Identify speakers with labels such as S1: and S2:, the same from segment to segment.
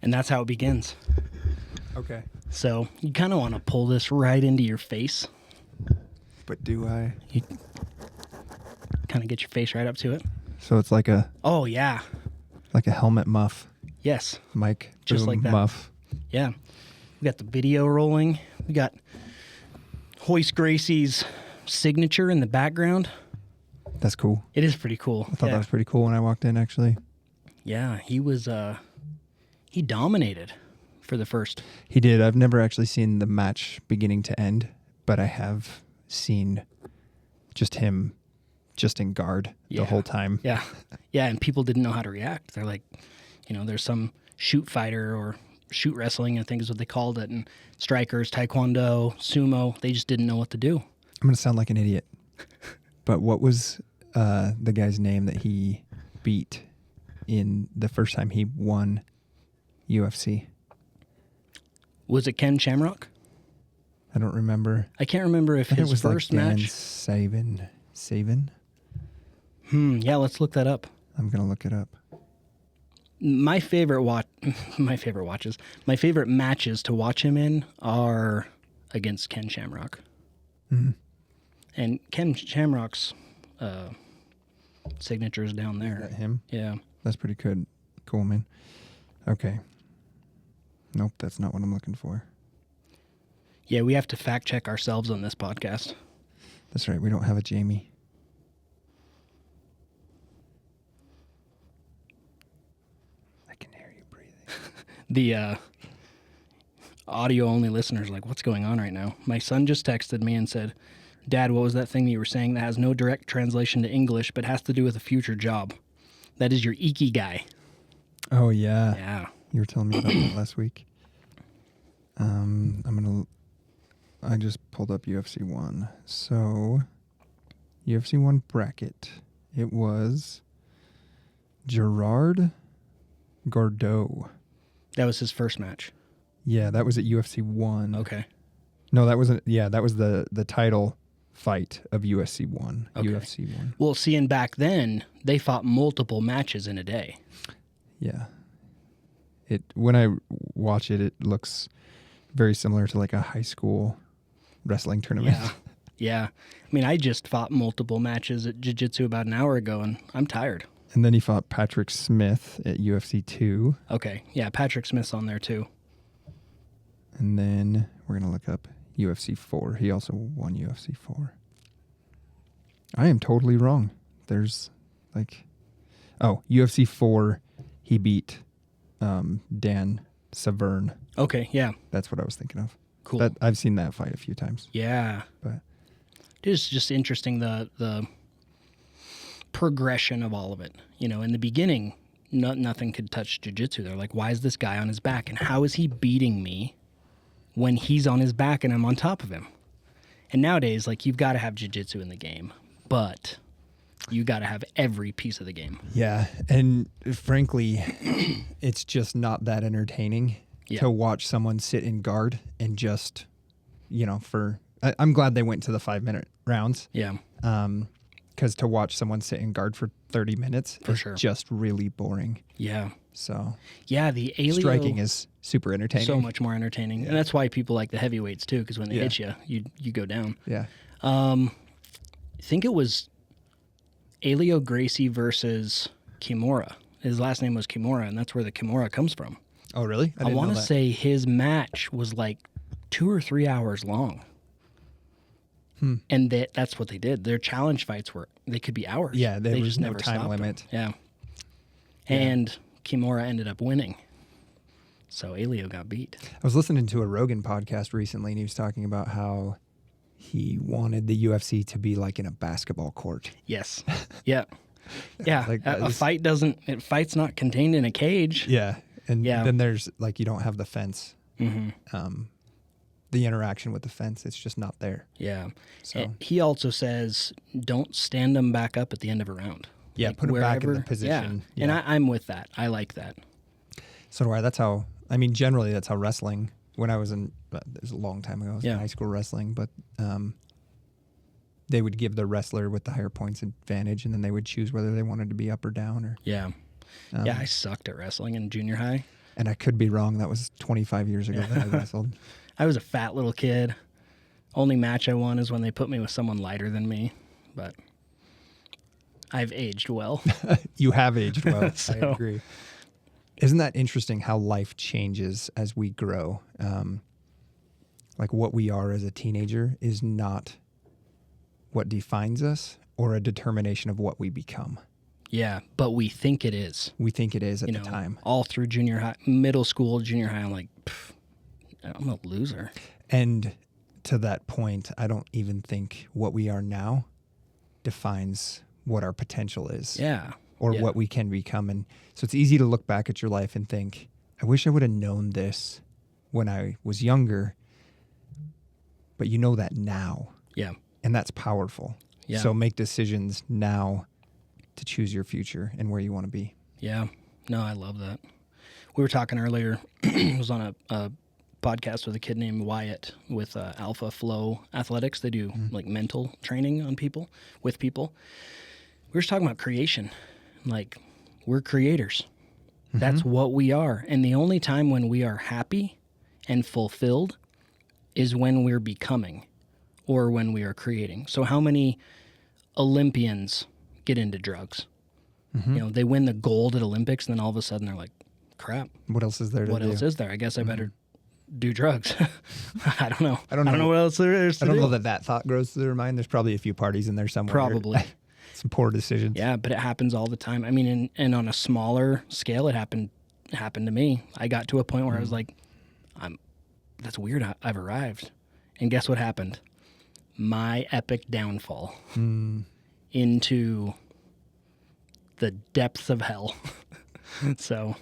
S1: And that's how it begins.
S2: Okay.
S1: So you kind of want to pull this right into your face.
S2: But do I?
S1: You kind of get your face right up to it.
S2: So it's like a
S1: helmet
S2: muff.
S1: Yes.
S2: Mic.
S1: Just like that.
S2: Muff.
S1: Yeah. We got the video rolling. We got Hoist Gracie's signature in the background.
S2: That's cool.
S1: It is pretty cool.
S2: I thought that was pretty cool when I walked in, actually.
S1: Yeah, he was, he dominated for the first.
S2: He did. I've never actually seen the match beginning to end, but I have seen just him just in guard the whole time.
S1: Yeah. Yeah, and people didn't know how to react. They're like, there's some shoot fighter or shoot wrestling, I think is what they called it, and strikers, taekwondo, sumo, they just didn't know what to do.
S2: I'm going to sound like an idiot, but what was the guy's name that he beat in the first time he won UFC?
S1: Was it Ken Shamrock?
S2: I don't remember.
S1: I can't remember if his first match.
S2: Saban.
S1: Yeah, let's look that up.
S2: I'm gonna look it up.
S1: My favorite matches to watch him in are against Ken Shamrock.
S2: Mm-hmm.
S1: And Ken Shamrock's signature is down there.
S2: Is that him?
S1: Yeah.
S2: That's pretty good. Cool, man. Okay. Nope, that's not what I'm looking for.
S1: Yeah, we have to fact check ourselves on this podcast.
S2: That's right. We don't have a Jamie. I can hear you breathing.
S1: The audio-only listeners are like, what's going on right now? My son just texted me and said, Dad, what was that thing you were saying that has no direct translation to English but has to do with a future job? That is your ikigai.
S2: Oh, yeah.
S1: Yeah.
S2: You were telling me about that last week. I just pulled up UFC 1. So, UFC 1 bracket. It was Gerard Gordeau.
S1: That was his first match.
S2: Yeah, that was at UFC 1.
S1: Okay.
S2: No, that wasn't. Yeah, that was the title fight of UFC 1.
S1: Okay.
S2: UFC 1.
S1: Well, seeing back then, they fought multiple matches in a day.
S2: Yeah. When I watch it, it looks very similar to like a high school wrestling tournament.
S1: Yeah. Yeah. I mean, I just fought multiple matches at jiu-jitsu about an hour ago, and I'm tired.
S2: And then he fought Patrick Smith at UFC 2.
S1: Okay. Yeah, Patrick Smith's on there, too.
S2: And then we're going to look up UFC 4. He also won UFC 4. I am totally wrong. There's UFC 4, he beat Dan Severn.
S1: Okay, yeah.
S2: That's what I was thinking of.
S1: Cool.
S2: I've seen that fight a few times.
S1: Yeah.
S2: But
S1: it's just interesting the progression of all of it. In the beginning, nothing could touch jiu-jitsu. They're like, why is this guy on his back? And how is he beating me when he's on his back and I'm on top of him? And nowadays, you've got to have jiu-jitsu in the game, but you got to have every piece of the game.
S2: yeah, and frankly, it's just not that entertaining to watch someone sit in guard and just, I'm glad they went to the 5-minute rounds.
S1: Yeah.
S2: Because to watch someone sit in guard for 30 minutes is just really boring.
S1: Yeah.
S2: So
S1: yeah, the alien
S2: striking is super entertaining.
S1: So much more entertaining. Yeah. And that's why people like the heavyweights too, because when they hit you, you go down.
S2: Yeah.
S1: I think it was Helio Gracie versus Kimura. His last name was Kimura, and that's where the Kimura comes from.
S2: Oh, really?
S1: I want to say his match was 2 or 3 hours long. And that's what they did. Their challenge fights they could be hours.
S2: Yeah, there was
S1: just
S2: no
S1: never
S2: time limit.
S1: Yeah. And Kimura ended up winning. So Helio got beat.
S2: I was listening to a Rogan podcast recently, and he was talking about how he wanted the UFC to be like in a basketball court.
S1: Yes. Yeah. Yeah. A fight's not contained in a cage.
S2: Yeah. And then there's you don't have the fence. Mm-hmm. The interaction with the fence, it's just not there.
S1: Yeah. So he also says, don't stand them back up at the end of a round.
S2: Yeah, put them back in the position.
S1: Yeah. And I'm with that. I like that.
S2: So do I. That's how, generally that's how wrestling, when I was it was a long time ago, I was in high school wrestling, but they would give the wrestler with the higher points advantage, and then they would choose whether they wanted to be up or down. Or
S1: Yeah. I sucked at wrestling in junior high.
S2: And I could be wrong. That was 25 years ago that I wrestled.
S1: I was a fat little kid. Only match I won is when they put me with someone lighter than me. But I've aged well.
S2: You have aged well.
S1: So.
S2: I agree. Isn't that interesting how life changes as we grow? Like what we are as a teenager is not what defines us or a determination of what we become.
S1: Yeah, but we think it is.
S2: We think it is at the time.
S1: All through junior high, middle school, junior high, I'm like, I'm a loser.
S2: And to that point, I don't even think what we are now defines what our potential is.
S1: Yeah.
S2: Or what we can become. And so it's easy to look back at your life and think, I wish I would have known this when I was younger. But you know that now.
S1: Yeah.
S2: And that's powerful.
S1: Yeah.
S2: So make decisions now to choose your future and where you want to be.
S1: Yeah. No, I love that. We were talking earlier, I was on a podcast with a kid named Wyatt with Alpha Flow Athletics. They do like mental training on people, with people. We were just talking about creation. Like, we're creators. That's what we are. And the only time when we are happy and fulfilled is when we're becoming or when we are creating. So how many Olympians get into drugs? You know, they win the gold at Olympics, and then all of a sudden they're like, crap.
S2: What else is there to do?
S1: What else is there? I guess I better do drugs. I don't know.
S2: I don't know
S1: what else there is to
S2: I don't
S1: do.
S2: know that thought goes through their mind. There's probably a few parties in there somewhere.
S1: Probably.
S2: Some poor decisions.
S1: Yeah, but it happens all the time. I mean, and on a smaller scale, it happened to me. I got to a point where I was like, that's weird. I've arrived. And guess what happened? My epic downfall into the depths of hell. So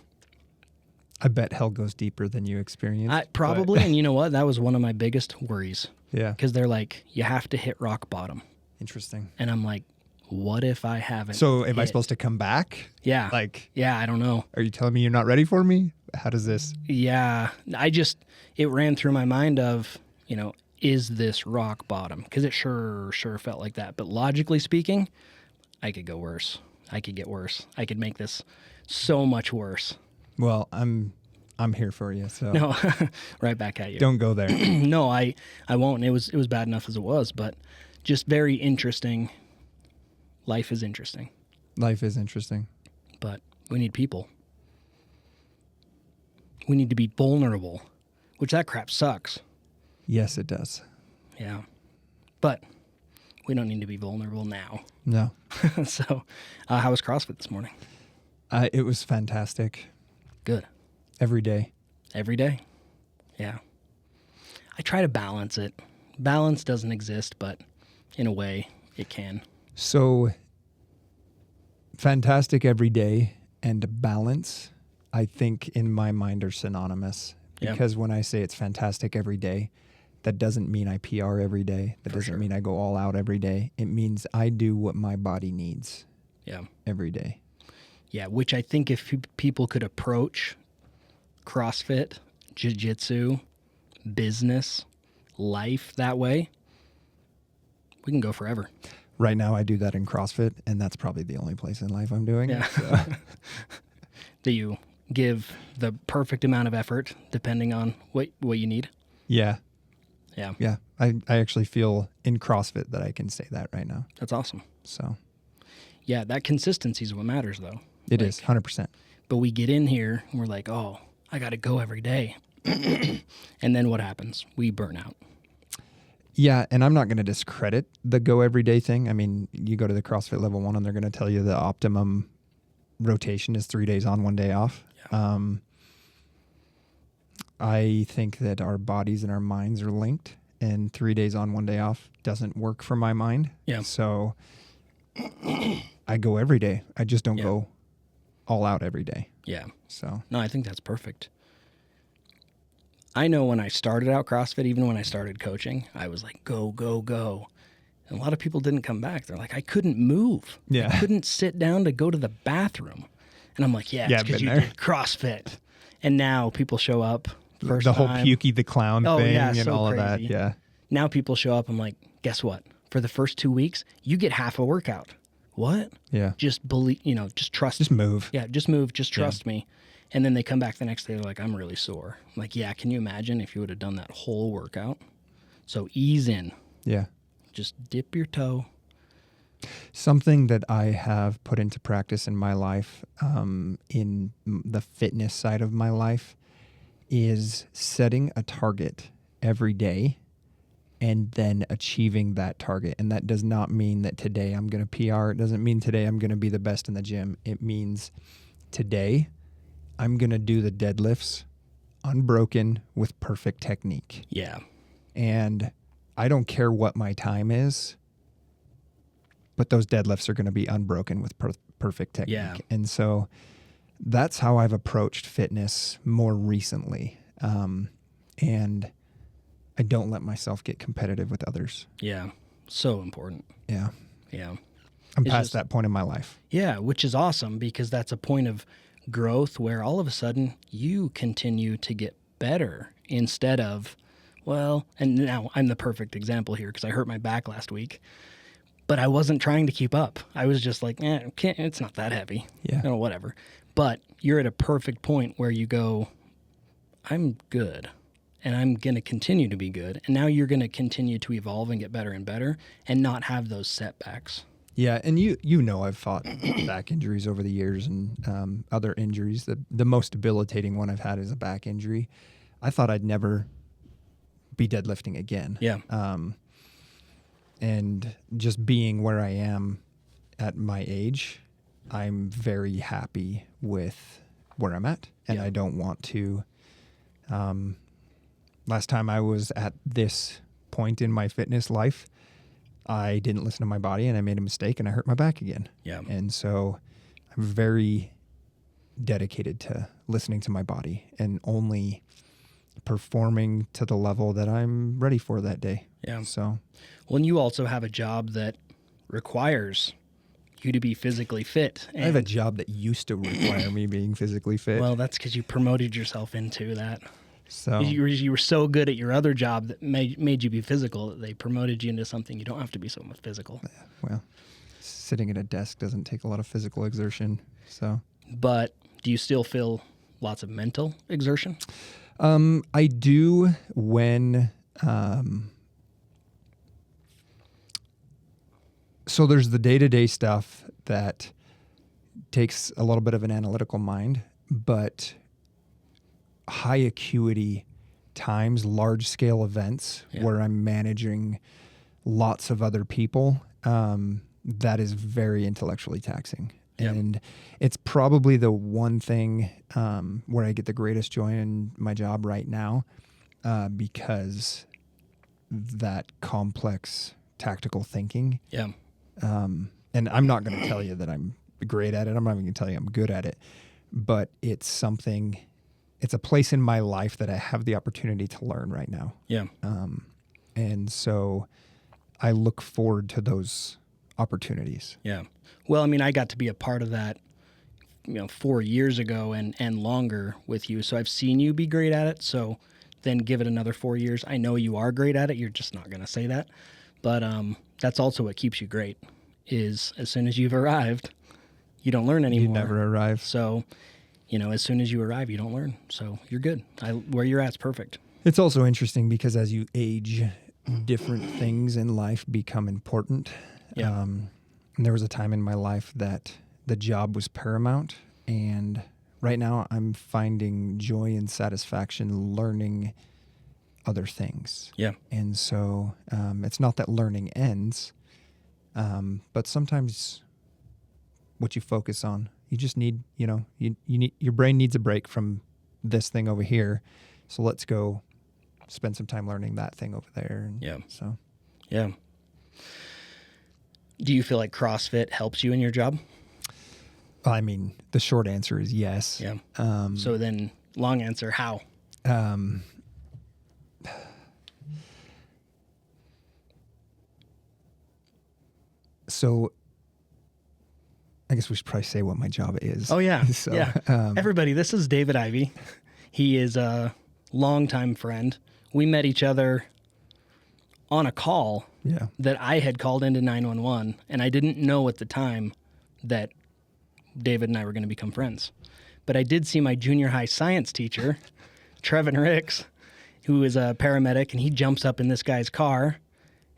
S2: I bet hell goes deeper than you experienced.
S1: Probably. And you know what? That was one of my biggest worries.
S2: Yeah.
S1: Because they're like, you have to hit rock bottom.
S2: Interesting.
S1: And I'm like, what if I haven't?
S2: So am I supposed to come back?
S1: Yeah.
S2: Like,
S1: yeah, I don't know.
S2: are you telling me you're not ready for me? How does this?
S1: Yeah. It ran through my mind of, is this rock bottom? Because it sure felt like that. But logically speaking, I could go worse. I could get worse. I could make this so much worse.
S2: Well, I'm here for you. So
S1: No, right back at you.
S2: Don't go there.
S1: No, I won't. It was bad enough as it was, but just very interesting. Life is interesting.
S2: Life is interesting.
S1: But we need people. We need to be vulnerable, which that crap sucks.
S2: Yes, it does.
S1: Yeah. But we don't need to be vulnerable now.
S2: No.
S1: So, how was CrossFit this morning?
S2: It was fantastic.
S1: Good.
S2: Every day.
S1: Every day? Yeah. I try to balance it. Balance doesn't exist, but in a way, it can.
S2: So, fantastic every day and balance, I think in my mind are synonymous. Because when I say it's fantastic every day, that doesn't mean I PR every day. That doesn't mean I go all out every day. It means I do what my body needs every day. Yeah,
S1: which I think if people could approach CrossFit, jiu-jitsu, business, life that way, we can go forever.
S2: Right now I do that in CrossFit, and that's probably the only place in life I'm doing it. So.
S1: Do you give the perfect amount of effort depending on what you need?
S2: Yeah.
S1: Yeah.
S2: Yeah. I actually feel in CrossFit that I can say that right now.
S1: That's awesome.
S2: So.
S1: Yeah, that consistency is what matters, though.
S2: It is, 100%.
S1: But we get in here and we're like, oh, I got to go every day. And then what happens? We burn out.
S2: Yeah, and I'm not going to discredit the go every day thing. I mean, you go to the CrossFit level 1 and they're going to tell you the optimum rotation is 3 days on, 1 day off. Yeah. I think that our bodies and our minds are linked, and 3 days on, 1 day off doesn't work for my mind.
S1: Yeah.
S2: So I go every day. I just don't go all out every day.
S1: Yeah.
S2: So
S1: no, I think that's perfect. I know when I started out CrossFit, even when I started coaching, I was like, go, go, go. And a lot of people didn't come back. They're like, I couldn't move.
S2: Yeah.
S1: I couldn't sit down to go to the bathroom. And I'm like, it's because you did CrossFit. And now people show up first
S2: the whole
S1: time.
S2: Pukey the Clown thing and
S1: so
S2: all
S1: crazy.
S2: of that. Yeah.
S1: Now people show up. I'm like, guess what? For the first 2 weeks, you get half a workout. What?
S2: Yeah.
S1: Just believe, just trust.
S2: Just move.
S1: Yeah, just move. Just trust me. And then they come back the next day, they're like, I'm really sore. I'm like, yeah, can you imagine if you would have done that whole workout? So ease in.
S2: Yeah.
S1: Just dip your toe.
S2: Something that I have put into practice in my life, in the fitness side of my life, is setting a target every day and then achieving that target. And that does not mean that today I'm going to PR. It doesn't mean today I'm going to be the best in the gym. It means today I'm going to do the deadlifts unbroken with perfect technique.
S1: Yeah.
S2: And I don't care what my time is, but those deadlifts are going to be unbroken with perfect technique.
S1: Yeah.
S2: And so that's how I've approached fitness more recently. And I don't let myself get competitive with others.
S1: Yeah. So important.
S2: Yeah.
S1: Yeah.
S2: I'm
S1: It's
S2: past
S1: just-
S2: that point in my life.
S1: Yeah, which is awesome because that's a point of growth where all of a sudden you continue to get better instead of, well, and now I'm the perfect example here because I hurt my back last week, but I wasn't trying to keep up. I was just like, it's not that heavy.
S2: Yeah.
S1: Whatever. But you're at a perfect point where you go, I'm good and I'm going to continue to be good. And now you're going to continue to evolve and get better and better and not have those setbacks.
S2: Yeah, and you know I've fought back injuries over the years and other injuries. The most debilitating one I've had is a back injury. I thought I'd never be deadlifting again.
S1: Yeah.
S2: And just being where I am at my age, I'm very happy with where I'm at, and
S1: Yeah.
S2: I don't want to. Last time I was at this point in my fitness life, I didn't listen to my body and I made a mistake and I hurt my back again.
S1: Yeah.
S2: And so I'm very dedicated to listening to my body and only performing to the level that I'm ready for that day.
S1: Yeah.
S2: So,
S1: Well, and you also have a job that requires you to be physically fit.
S2: I have a job that used to require me being physically fit.
S1: Well, that's because you promoted yourself into that.
S2: So
S1: You were so good at your other job that made you be physical that they promoted you into something you don't have to be so much physical.
S2: well, sitting at a desk doesn't take a lot of physical exertion. So,
S1: But do you still feel lots of mental exertion?
S2: I do when, so there's the day-to-day stuff that takes a little bit of an analytical mind, but high acuity times, large scale events where I'm managing lots of other people, that is very intellectually taxing.
S1: Yep.
S2: And it's probably the one thing where I get the greatest joy in my job right now, because that complex tactical thinking.
S1: Yeah.
S2: And I'm not going to tell you that I'm great at it. I'm not even going to tell you I'm good at it, but it's something, it's a place in my life that I have the opportunity to learn right now.
S1: Yeah.
S2: And so I look forward to those opportunities.
S1: Yeah. Well, I mean, I got to be a part of that, 4 years ago and longer with you. So I've seen you be great at it. So then give it another 4 years. I know you are great at it. You're just not going to say that. But that's also what keeps you great is as soon as you've arrived, you don't learn anymore.
S2: You never arrive.
S1: So, as soon as you arrive, you don't learn. So you're good. Where you're at's perfect.
S2: It's also interesting because as you age, different things in life become important.
S1: Yeah.
S2: And there was a time in my life that the job was paramount. And right now I'm finding joy and satisfaction learning other things.
S1: Yeah.
S2: And so it's not that learning ends, but sometimes what you focus on, you just need, you need, your brain needs a break from this thing over here. So let's go spend some time learning that thing over there. And
S1: Yeah.
S2: So,
S1: Yeah. Do you feel like CrossFit helps you in your job?
S2: I mean, the short answer is yes.
S1: Yeah. So then long answer, how?
S2: So I guess we should probably say what my job is.
S1: Oh, yeah.
S2: So,
S1: yeah. Everybody, this is David Ivey. He is a longtime friend. We met each other on a call
S2: yeah.
S1: that I had called into 911, and I didn't know at the time that David and I were going to become friends. But I did see my junior high science teacher, Trevin Ricks, who is a paramedic, and he jumps up in this guy's car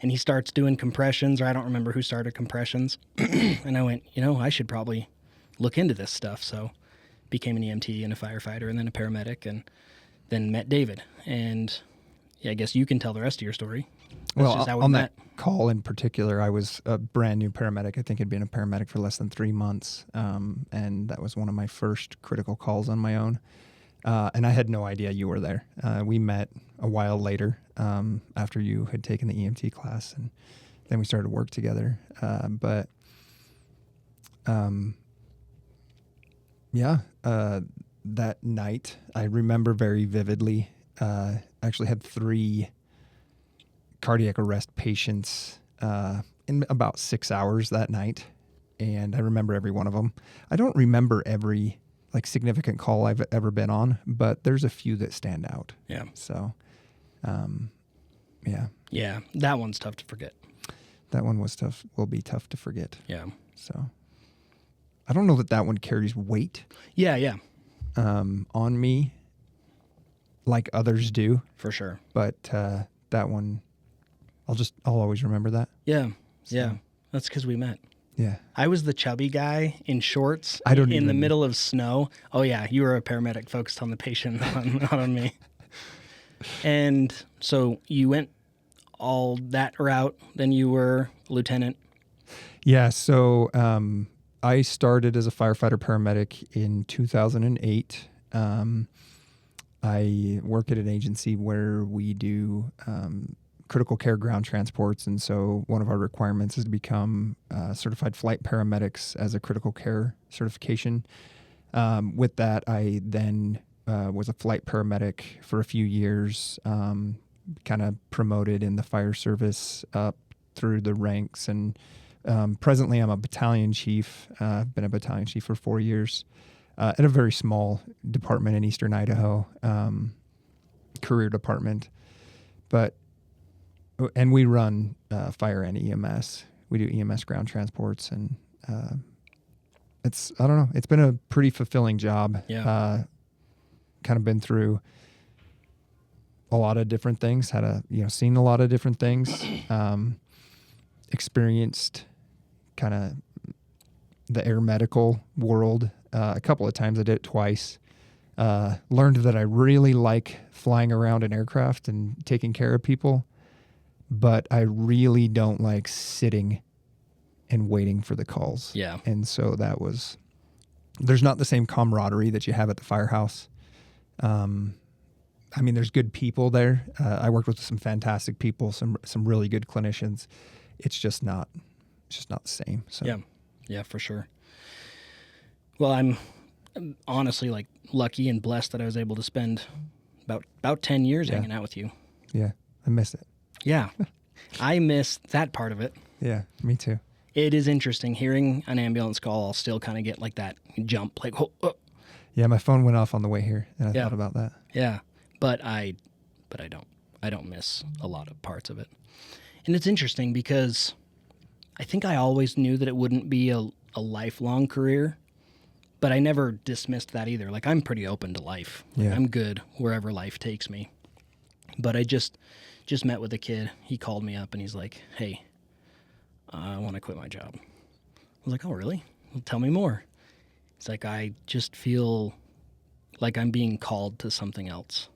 S1: and he starts doing compressions, or I don't remember who started compressions. And I went, I should probably look into this stuff. So became an EMT and a firefighter and then a paramedic, and then met David. And yeah, I guess you can tell the rest of your story. That's just how we met.
S2: That call in particular, I was a brand new paramedic. I think I'd been a paramedic for less than 3 months. And that was one of my first critical calls on my own. And I had no idea you were there. We met a while later after you had taken the EMT class, and then we started to work together. That night, I remember very vividly. Actually had 3 cardiac arrest patients in about 6 hours that night, and I remember every one of them. I don't remember every significant call I've ever been on, but there's a few that stand out.
S1: Yeah.
S2: So,
S1: Yeah, that one's tough to forget.
S2: That one was tough. Will be tough to forget.
S1: Yeah.
S2: So, I don't know that one carries weight.
S1: Yeah.
S2: On me, like others do.
S1: For sure.
S2: But that one, I'll always remember that.
S1: Yeah.
S2: So.
S1: Yeah. That's because we met.
S2: Yeah.
S1: I was the chubby guy in shorts in the middle of snow. Oh, yeah. You were a paramedic focused on the patient, not on me. And so you went all that route. Then you were lieutenant.
S2: Yeah. So I started as a firefighter paramedic in 2008. I work at an agency where we do critical care ground transports, and so one of our requirements is to become certified flight paramedics as a critical care certification. With that, I then was a flight paramedic for a few years, kind of promoted in the fire service up through the ranks, and presently I'm a battalion chief. I've been a battalion chief for 4 years at a very small department in eastern Idaho, career department. And we run fire and EMS. We do EMS ground transports, and I don't know, it's been a pretty fulfilling job.
S1: Yeah.
S2: Kind of been through a lot of different things, seen a lot of different things, experienced kind of the air medical world a couple of times. I did it twice. Learned that I really like flying around an aircraft and taking care of people, but I really don't like sitting and waiting for the calls.
S1: Yeah.
S2: And so there's not the same camaraderie that you have at the firehouse. There's good people there. I worked with some fantastic people, some really good clinicians. It's just not the same. So.
S1: Yeah, for sure. Well, I'm honestly lucky and blessed that I was able to spend about 10 years hanging out with you.
S2: Yeah, I miss it.
S1: Yeah, I miss that part of it.
S2: Yeah, me too.
S1: It is interesting hearing an ambulance call. I'll still kind of get that jump, oh.
S2: Yeah, my phone went off on the way here, and I thought about that.
S1: Yeah, but I don't miss a lot of parts of it. And it's interesting because I think I always knew that it wouldn't be a lifelong career, but I never dismissed that either. I'm pretty open to life. I'm good wherever life takes me. But I just met with a kid. He called me up and he's like, "Hey, I want to quit my job." I was like, "Oh, really? Well, tell me more." It's like, I just feel like I'm being called to something else.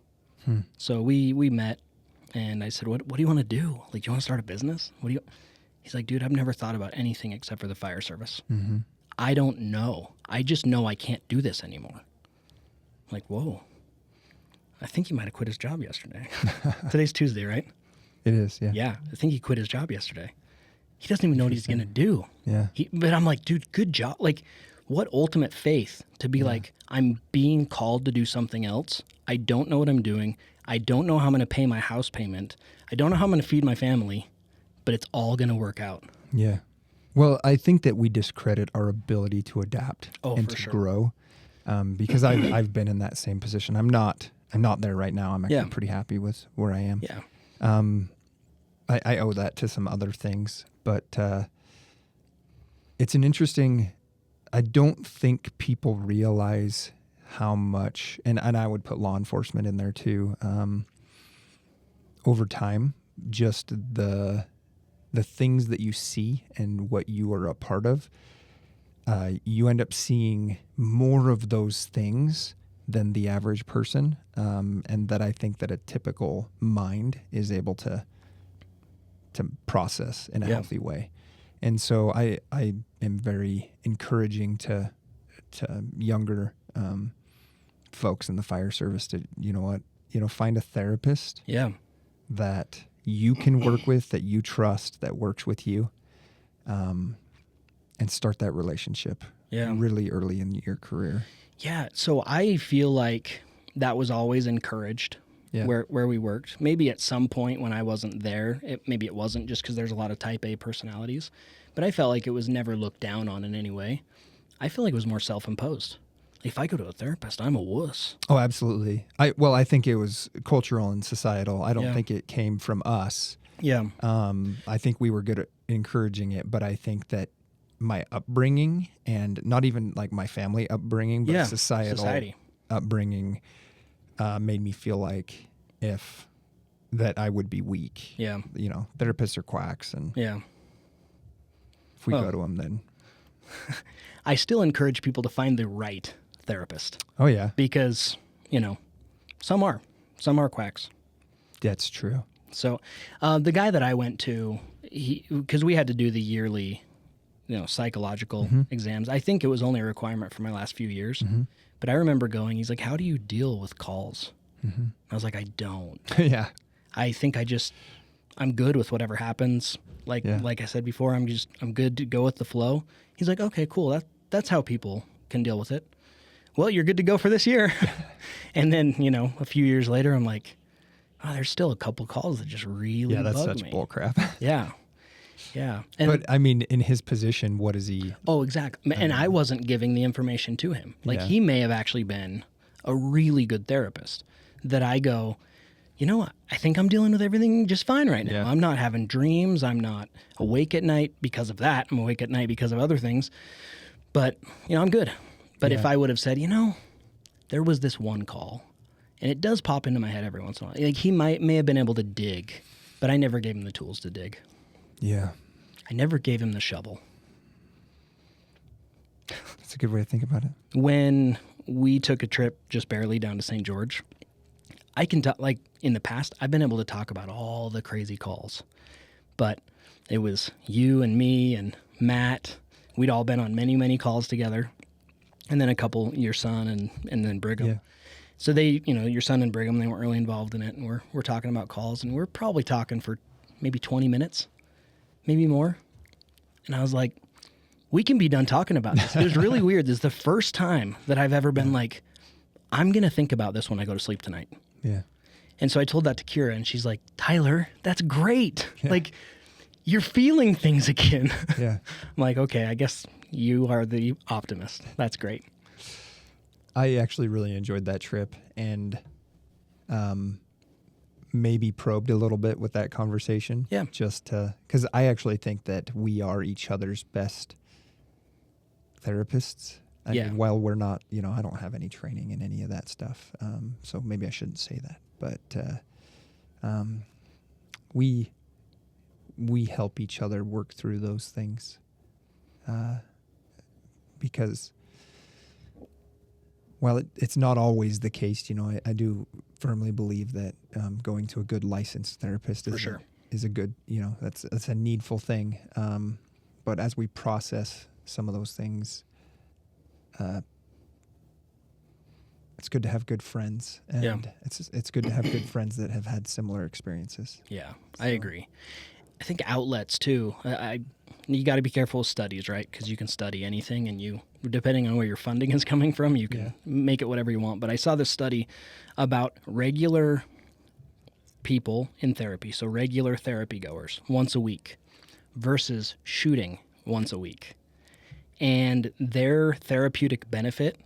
S1: So we met, and I said, what do you want to do? Do you want to start a business? He's like, "Dude, I've never thought about anything except for the fire service. Mm-hmm. I don't know. I just know I can't do this anymore." I'm like, whoa. I think he might have quit his job yesterday. Today's Tuesday, right?
S2: It is, yeah.
S1: Yeah, I think he quit his job yesterday. He doesn't even know what he's going to do.
S2: Yeah.
S1: But I'm like, dude, good job. What ultimate faith to be I'm being called to do something else. I don't know what I'm doing. I don't know how I'm going to pay my house payment. I don't know how I'm going to feed my family, but it's all going to work out.
S2: Yeah. Well, I think that we discredit our ability to adapt and to grow, because I've been in that same position. I'm not there right now. I'm actually pretty happy with where I am.
S1: Yeah.
S2: I owe that to some other things, but it's an interesting. I don't think people realize how much, and I would put law enforcement in there too. Over time, just the things that you see and what you are a part of, you end up seeing more of those things than the average person, and that I think that a typical mind is able to process in a healthy way. And so I am very encouraging to younger folks in the fire service to, find a therapist that you can work with, that you trust, that works with you, and start that relationship really early in your career.
S1: Yeah. So I feel like that was always encouraged where we worked. Maybe at some point when I wasn't there, maybe it wasn't, just because there's a lot of type A personalities, but I felt like it was never looked down on in any way. I feel like it was more self-imposed. If I go to a therapist, I'm a wuss.
S2: Oh, absolutely. I think it was cultural and societal. I don't think it came from us.
S1: Yeah.
S2: I think we were good at encouraging it, but I think that my upbringing, and not even like my family upbringing, but society upbringing, made me feel like that I would be weak.
S1: Yeah.
S2: Therapists are quacks, and if we go to them, then
S1: I still encourage people to find the right therapist.
S2: Oh yeah,
S1: because some are quacks.
S2: That's true.
S1: So the guy that I went to, because we had to do the yearly psychological exams. I think it was only a requirement for my last few years. But I remember going, he's like, how do you deal with calls? I was like, I don't.
S2: Yeah.
S1: I think I'm good with whatever happens. Like I said before, I'm good to go with the flow. He's like, okay, cool. That's how people can deal with it. Well, you're good to go for this year. And then, a few years later, I'm like, oh, there's still a couple calls that just really bug me.
S2: Yeah, that's such bull crap.
S1: Yeah. Yeah.
S2: But I mean, in his position, what is he?
S1: Oh, exactly. And I wasn't giving the information to him. Like he may have actually been a really good therapist that I go, I think I'm dealing with everything just fine right now.
S2: Yeah.
S1: I'm not having dreams. I'm not awake at night because of that. I'm awake at night because of other things. But, I'm good. But if I would have said, there was this one call, and it does pop into my head every once in a while. Like he may have been able to dig, but I never gave him the tools to dig.
S2: Yeah.
S1: I never gave him the shovel.
S2: That's a good way to think about it.
S1: When we took a trip just barely down to St. George, I can talk, like in the past, I've been able to talk about all the crazy calls, but it was you and me and Matt. We'd all been on many, many calls together. And then a couple, your son and then Brigham.
S2: Yeah.
S1: So they, your son and Brigham, they weren't really involved in it. And we're talking about calls, and we're probably talking for maybe 20 minutes, maybe more. And I was like, we can be done talking about this. It was really weird. This is the first time that I've ever been like, I'm going to think about this when I go to sleep tonight.
S2: Yeah.
S1: And so I told that to Kira, and she's like, Tyler, that's great. Yeah. Like, you're feeling things again.
S2: Yeah.
S1: I'm like, okay, I guess you are the optimist. That's great.
S2: I actually really enjoyed that trip, and maybe probed a little bit with that conversation.
S1: Yeah.
S2: Just because I actually think that we are each other's best therapists. I mean, while we're not, I don't have any training in any of that stuff. So maybe I shouldn't say that, but we help each other work through those things. Because while it's not always the case, I do firmly believe that going to a good licensed therapist is a good, that's a needful thing. But as we process some of those things, it's good to have good friends, and it's good to have good friends that have had similar experiences.
S1: Yeah, so. I agree. I think outlets too. You got to be careful with studies, right? Because you can study anything, and depending on where your funding is coming from, you can make it whatever you want. But I saw this study about regular people in therapy, so regular therapy goers once a week versus shooting once a week. And their therapeutic benefit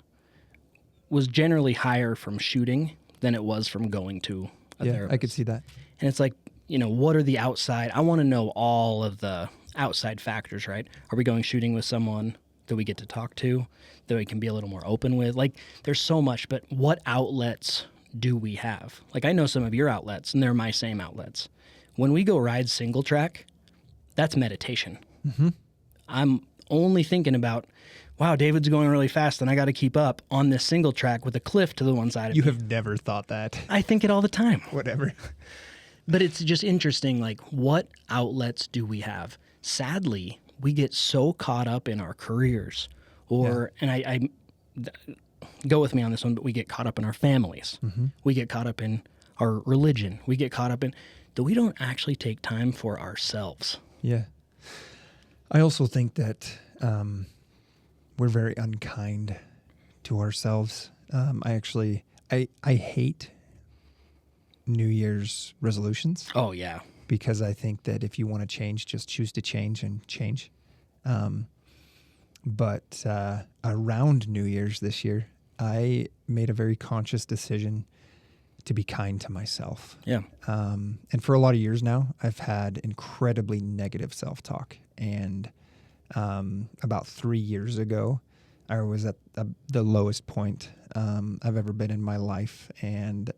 S1: was generally higher from shooting than it was from going to a therapist.
S2: I could see that.
S1: And it's like, what are the outside? I want to know all of the outside factors, right? Are we going shooting with someone that we get to talk to, that we can be a little more open with. Like, there's so much, but what outlets do we have? Like, I know some of your outlets, and they're my same outlets. When we go ride single track, that's meditation.
S2: Mm-hmm.
S1: I'm only thinking about, wow, David's going really fast, and I got to keep up on this single track with a cliff to the one side of me.
S2: You have never thought that.
S1: I think it all the time.
S2: Whatever.
S1: But it's just interesting, like, what outlets do we have? Sadly, we get so caught up in our careers, and I go with me on this one, but we get caught up in our families.
S2: Mm-hmm.
S1: We get caught up in our religion. We get caught up in that we don't actually take time for ourselves.
S2: Yeah. I also think that we're very unkind to ourselves. I hate New Year's resolutions.
S1: Oh, yeah.
S2: Because I think that if you want to change, just choose to change and change. But around New Year's this year, I made a very conscious decision to be kind to myself.
S1: Yeah.
S2: And for a lot of years now, I've had incredibly negative self-talk. And about 3 years ago, I was at the lowest point I've ever been in my life. And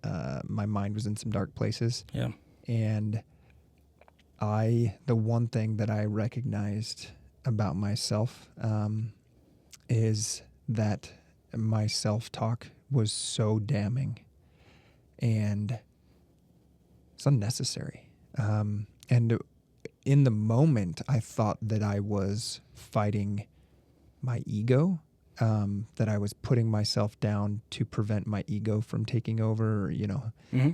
S2: my mind was in some dark places.
S1: Yeah.
S2: And the one thing that I recognized about myself is that my self-talk was so damning and it's unnecessary. And in the moment, I thought that I was fighting my ego, that I was putting myself down to prevent my ego from taking over.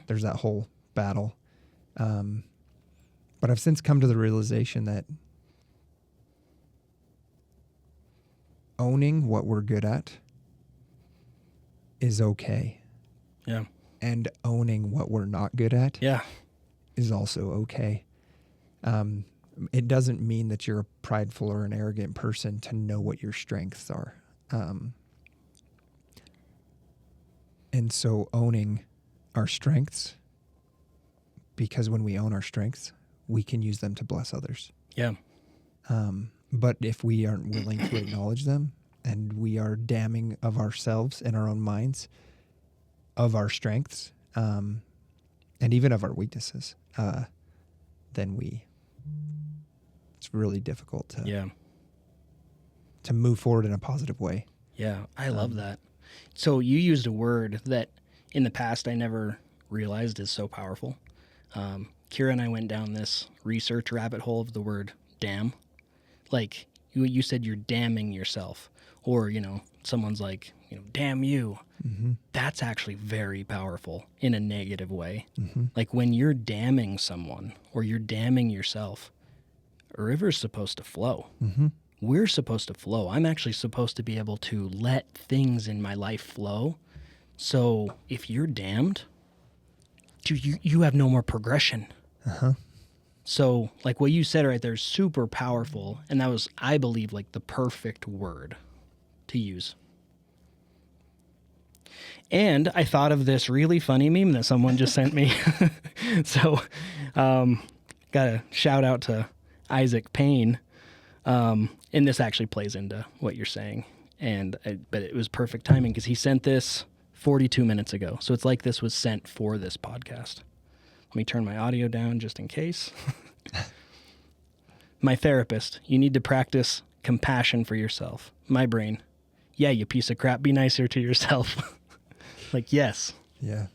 S2: There's that whole battle. But I've since come to the realization that owning what we're good at is okay.
S1: Yeah.
S2: And owning what we're not good at is also okay. It doesn't mean that you're a prideful or an arrogant person to know what your strengths are. And so owning our strengths, because when we own our strengths, we can use them to bless others.
S1: Yeah.
S2: But if we aren't willing to acknowledge them and we are damning of ourselves in our own minds, of our strengths, and even of our weaknesses, then it's really difficult to move forward in a positive way.
S1: Yeah, I love that. So you used a word that in the past I never realized is so powerful. Kira and I went down this research rabbit hole of the word damn. Like you said, you're damning yourself, or, someone's like, damn you.
S2: Mm-hmm.
S1: That's actually very powerful in a negative way.
S2: Mm-hmm.
S1: Like when you're damning someone or you're damning yourself, a river's supposed to flow.
S2: Mm-hmm.
S1: We're supposed to flow. I'm actually supposed to be able to let things in my life flow. So if you're damned, you have no more progression.
S2: Uh-huh.
S1: So like what you said right there is super powerful. And that was, I believe, like the perfect word to use. And I thought of this really funny meme that someone just sent me. So got a shout out to Isaac Payne. And this actually plays into what you're saying. But it was perfect timing because he sent this 42 minutes ago. So it's like this was sent for this podcast. Let me turn my audio down just in case. My therapist, you need to practice compassion for yourself. My brain, yeah, you piece of crap, be nicer to yourself. Like, yes.
S2: Yeah.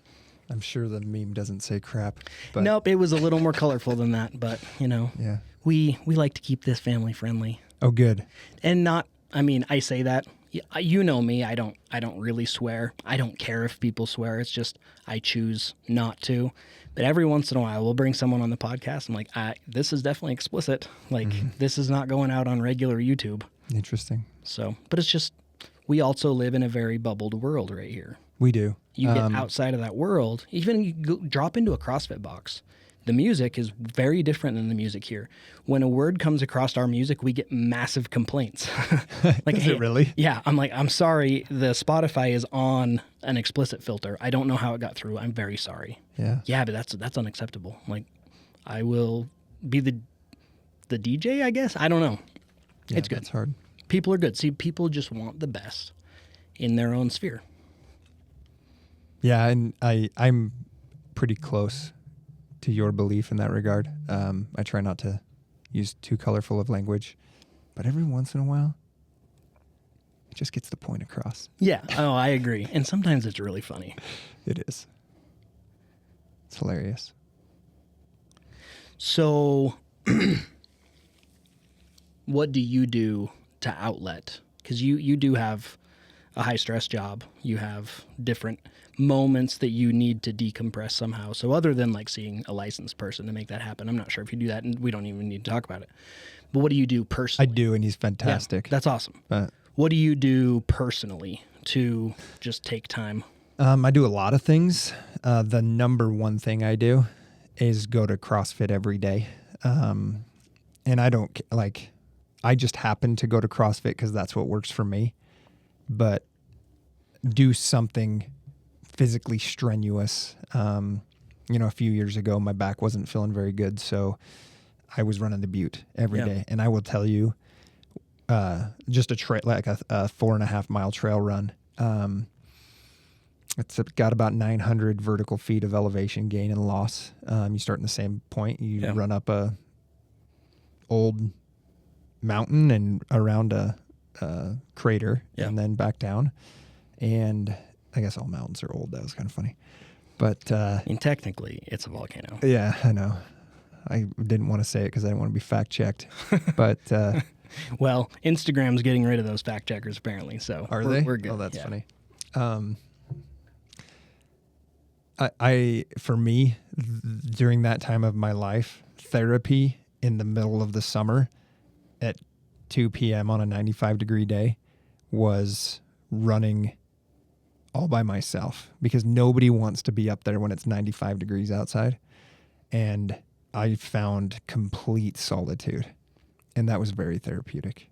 S2: I'm sure the meme doesn't say crap. But
S1: nope, it was a little more colorful than that. But,
S2: yeah.
S1: we like to keep this family friendly.
S2: Oh, good.
S1: And I say that. You know me, I don't really swear. I don't care if people swear. It's just I choose not to. But every once in a while, we'll bring someone on the podcast. I'm like, this is definitely explicit. Like, This is not going out on regular YouTube.
S2: Interesting.
S1: So, but it's just, we also live in a very bubbled world right here.
S2: We do.
S1: You get outside of that world, even you drop into a CrossFit box. The music is very different than the music here. When a word comes across our music, we get massive complaints. Like,
S2: Is it really?
S1: Yeah. I'm like, I'm sorry. The Spotify is on an explicit filter. I don't know how it got through. I'm very sorry.
S2: Yeah.
S1: Yeah, but that's unacceptable. Like, I will be the DJ, I guess. I don't know.
S2: Yeah,
S1: it's good.
S2: It's hard.
S1: People are good. See, people just want the best in their own sphere.
S2: Yeah, and I'm pretty close to your belief in that regard. I try not to use too colorful of language, but every once in a while, it just gets the point across.
S1: Yeah. Oh, I agree. And sometimes it's really funny.
S2: It is. It's hilarious.
S1: So, what do you do to outlet? Because you do have a high stress job. You have different moments that you need to decompress somehow. So other than like seeing a licensed person to make that happen, I'm not sure if you do that, and we don't even need to talk about it. But what do you do personally?
S2: I do, and he's fantastic.
S1: Yeah, that's awesome. What do you do personally to just take time?
S2: I do a lot of things. The number one thing I do is go to CrossFit every day. And I don't I just happen to go to CrossFit because that's what works for me. But do something physically strenuous. A few years ago, my back wasn't feeling very good, so I was running the Butte every day. And I will tell you, just a 4.5 mile trail run. It's got about 900 vertical feet of elevation gain and loss. You start in the same point. You run up a old mountain and around a crater and then back down. And I guess all mountains are old. That was kind of funny. But
S1: technically, it's a volcano.
S2: Yeah, I know. I didn't want to say it because I didn't want to be fact checked. But
S1: well, Instagram's getting rid of those fact checkers apparently. So we're good.
S2: Oh, that's funny. For me, during that time of my life, therapy in the middle of the summer at 2 p.m. on a 95-degree day was running all by myself, because nobody wants to be up there when it's 95 degrees outside. And I found complete solitude, and that was very therapeutic.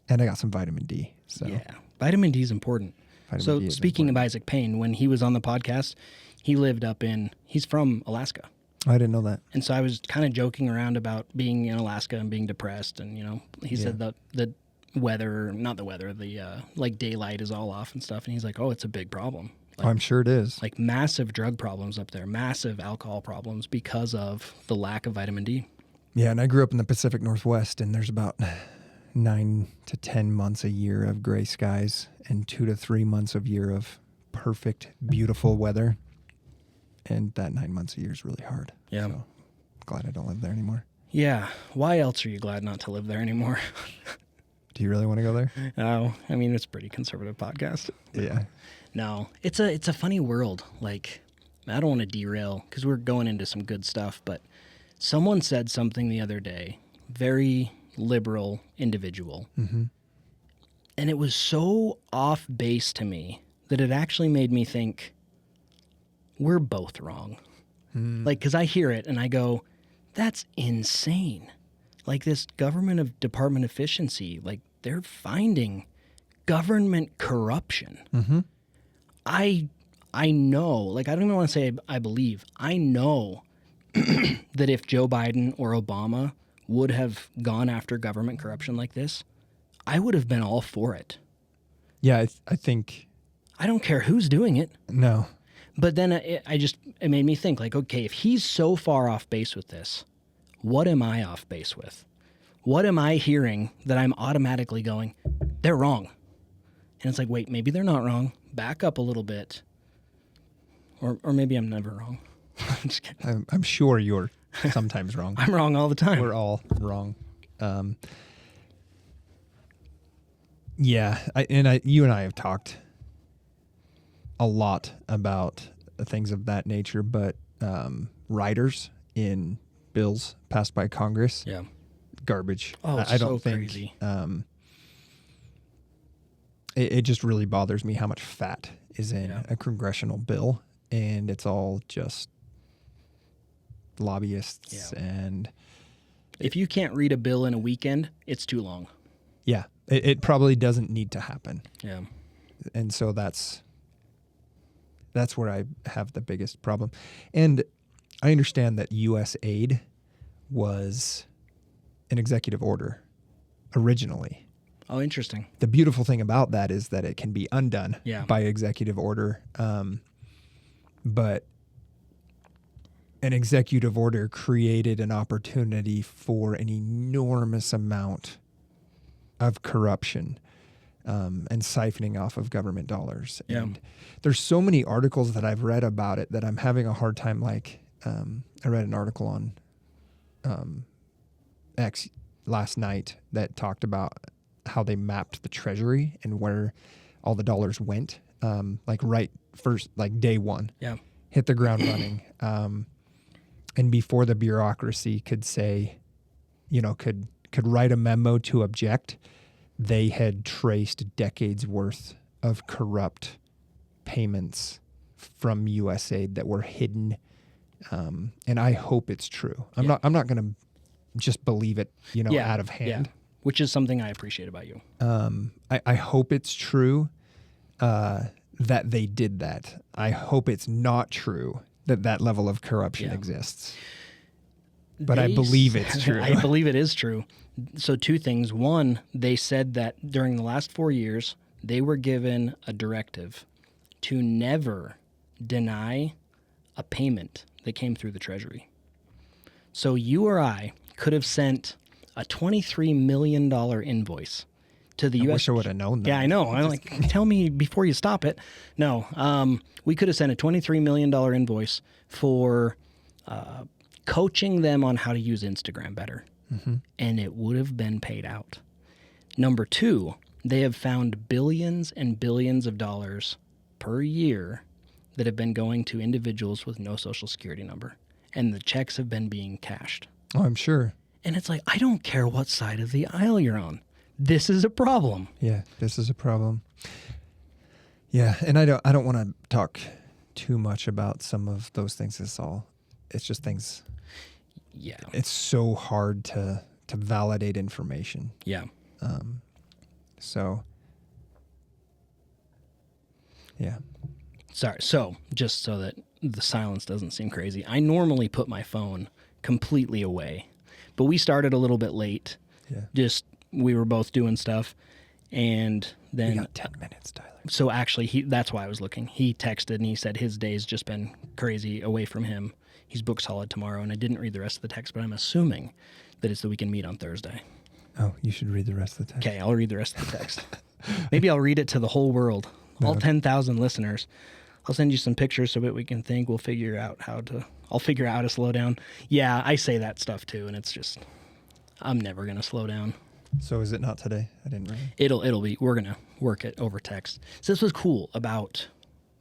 S2: And I got some vitamin D. So
S1: yeah, vitamin D is important. So speaking of Isaac Payne, when he was on the podcast, he's from Alaska.
S2: I didn't know that.
S1: And so I was kind of joking around about being in Alaska and being depressed. And, he said the weather, not the weather, the daylight is all off and stuff. And he's like, oh, it's a big problem.
S2: I'm sure it is.
S1: Like massive drug problems up there, massive alcohol problems because of the lack of vitamin D.
S2: Yeah, and I grew up in the Pacific Northwest, and there's about 9 to 10 months a year of gray skies and 2 to 3 months of year of perfect, beautiful weather. And that 9 months a year is really hard.
S1: Yeah.
S2: So glad I don't live there anymore.
S1: Yeah. Why else are you glad not to live there anymore?
S2: Do you really want to go there?
S1: Oh, I mean, it's a pretty conservative podcast.
S2: Yeah.
S1: No, it's a funny world. Like, I don't want to derail because we're going into some good stuff, but someone said something the other day, very liberal individual. Mm-hmm. And it was so off base to me that it actually made me think we're both wrong. Like, because I hear it and I go, that's insane. Like this Department of Efficiency, like they're finding government corruption. Mm-hmm. I know, like, I don't even want to say I believe. I know that if Joe Biden or Obama would have gone after government corruption like this, I would have been all for it.
S2: Yeah, I think...
S1: I don't care who's doing it.
S2: No.
S1: But then it made me think, like, okay, if he's so far off base with this, what am I off base with? What am I hearing that I'm automatically going, they're wrong? And it's like, wait, maybe they're not wrong. Back up a little bit. Or maybe I'm never wrong. I'm just kidding.
S2: I'm sure you're sometimes wrong.
S1: I'm wrong all the time.
S2: We're all wrong. Yeah, you and I have talked a lot about things of that nature, but riders in bills passed by Congress, garbage.
S1: Oh, it's
S2: I don't
S1: so
S2: think,
S1: crazy.
S2: It just really bothers me how much fat is in a congressional bill, and it's all just lobbyists. And
S1: if you can't read a bill in a weekend, it's too long.
S2: Yeah, it probably doesn't need to happen.
S1: Yeah,
S2: and so that's where I have the biggest problem. And I understand that U.S. aid was an executive order originally.
S1: Oh, interesting.
S2: The beautiful thing about that is that it can be undone by executive order. But an executive order created an opportunity for an enormous amount of corruption and siphoning off of government dollars.
S1: Yeah.
S2: And there's so many articles that I've read about it that I'm having a hard time. Like, I read an article on X last night that talked about how they mapped the treasury and where all the dollars went, like right first, like day one.
S1: Yeah.
S2: Hit the ground running. And before the bureaucracy could say, could write a memo to object, they had traced decades worth of corrupt payments from USAID that were hidden. And I hope it's true. I'm not going to just believe it, out of hand.
S1: Yeah. Which is something I appreciate about you.
S2: I hope it's true that they did that. I hope it's not true that level of corruption exists. But I believe it's true.
S1: I believe it is true. So 2 things. One, they said that during the last 4 years, they were given a directive to never deny a payment that came through the Treasury. So you or I could have sent a $23 million invoice to the U.S.
S2: I wish I would have known that.
S1: Yeah, I know. I'm like, tell me before you stop it. No, we could have sent a $23 million invoice for coaching them on how to use Instagram better. Mm-hmm. And it would have been paid out. Number 2, they have found billions and billions of dollars per year that have been going to individuals with no social security number. And the checks have been being cashed.
S2: Oh, I'm sure.
S1: And it's like, I don't care what side of the aisle you're on. This is a problem.
S2: Yeah, this is a problem. Yeah, and I don't want to talk too much about some of those things. It's just things.
S1: Yeah.
S2: It's so hard to validate information.
S1: Yeah.
S2: So. Yeah.
S1: Sorry. So just so that the silence doesn't seem crazy, I normally put my phone completely away, but we started a little bit late.
S2: Yeah.
S1: We were both doing stuff, and then
S2: we got 10 minutes, Tyler.
S1: So actually, that's why I was looking. He texted and he said his day's just been crazy away from him. He's booked solid tomorrow, and I didn't read the rest of the text, but I'm assuming that it's that we can meet on Thursday.
S2: Oh, you should read the rest of the text.
S1: Okay, I'll read the rest of the text. Maybe I'll read it to the whole world, all 10,000 listeners. I'll send you some pictures so that we can think. I'll figure out how to slow down. Yeah, I say that stuff too, and it's just, I'm never going to slow down.
S2: So is it not today? I didn't read it.
S1: It'll be, we're going to work it over text. So this was cool about